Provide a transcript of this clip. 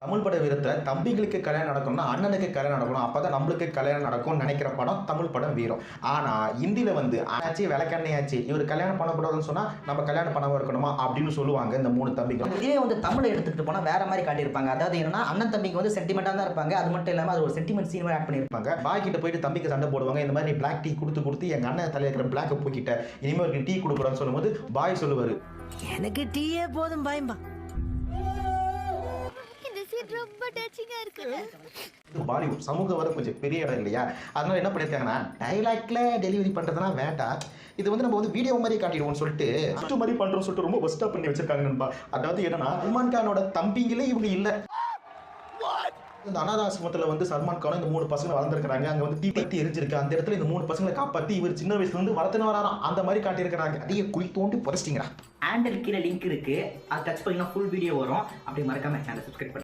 தமிழ் பட வீரத்தில் தம்பிகளுக்கு கல்யாணம் நடக்கணும்னா அண்ணனுக்கு கல்யாணம் நடக்கணும், அப்பதான் நம்மளுக்கு கல்யாணம் நடக்கும்னு நினைக்கிற படம் தமிழ் படம் வீரம். ஆனா இந்தியில ஆச்சு விளக்கண்ணையாச்சு, இவர் கல்யாணம் பண்ணக்கூடாதுன்னு சொன்னா நம்ம கல்யாணம் பண்ணாம இருக்கணுமா அப்படின்னு சொல்லுவாங்க இந்த மூணு தம்பிகள். இதே தமிழை எடுத்துக்கிட்டு போனா வேற மாதிரி காட்டியிருப்பாங்க. அதாவது என்னன்னா அண்ணன் தம்பிக்கு சென்டிமெண்டா தான் இருப்பாங்க. அது மட்டும் இல்லாம அது ஒரு சென்டிமெண்ட் சீன் ஆட் பண்ணியிருப்பாங்க. பாய் கிட்ட போயிட்டு தம்பிக்கு சண்டை போடுவாங்க. இந்த மாதிரி பிளாக் டீ கொடுத்து எங்க அண்ணன் தலையில இருக்கிற பிளாக் போக்கிட்ட இனிமே ஒரு டீ கொடுக்குறான்னு சொல்லும்போது பாய் சொல்லுவாரு, எனக்கு டீயே போதும் பாயம்பா. ரொம்ப டச்சிங்கா இருக்கு. பாலிவுட் சமூக வர கொஞ்சம் பெரிய இடம் இல்லையா, அதனால என்ன பண்ணிருக்காங்கன்னா டைலாக்ல டெலிவரி பண்றதுலாம் வேண்டாம், இது நம்ம வீடியோ மாதிரி காட்டிடுவோம்னு சொல்லிட்டு அஷ்டு மாதிரி பண்றோம்னு சொல்லிட்டு ரொம்ப பெஸ்டா பண்ணி வச்சிருக்காங்க நண்பா. அதாவது என்னன்னா சல்மான் கானோட தம்பிங்களே இவங்க இல்ல. இந்த அனாதாசிரமத்தில் சல்மான் கானும் இந்த மூணு பசங்க வளர்ந்துருக்காங்க. அங்க தீ எரிஞ்சிருக்கு. அந்த இடத்துல இந்த மூணு பசங்களை காப்பாற்றி இவர் சின்ன வயசுல இருந்து வளர்த்துன்னு வராராம். அந்த மாதிரி காட்டியிருக்கிறாங்க. அதையே குழி தோண்டி புதைச்சிட்டீங்களா. ஹேண்டில் கீழே லிங்க் இருக்கு, அதை டச் பண்ணீங்கன்னா ஃபுல் வீடியோ வரும். அப்படி மறக்காம சேனல் சப்ஸ்கிரைப்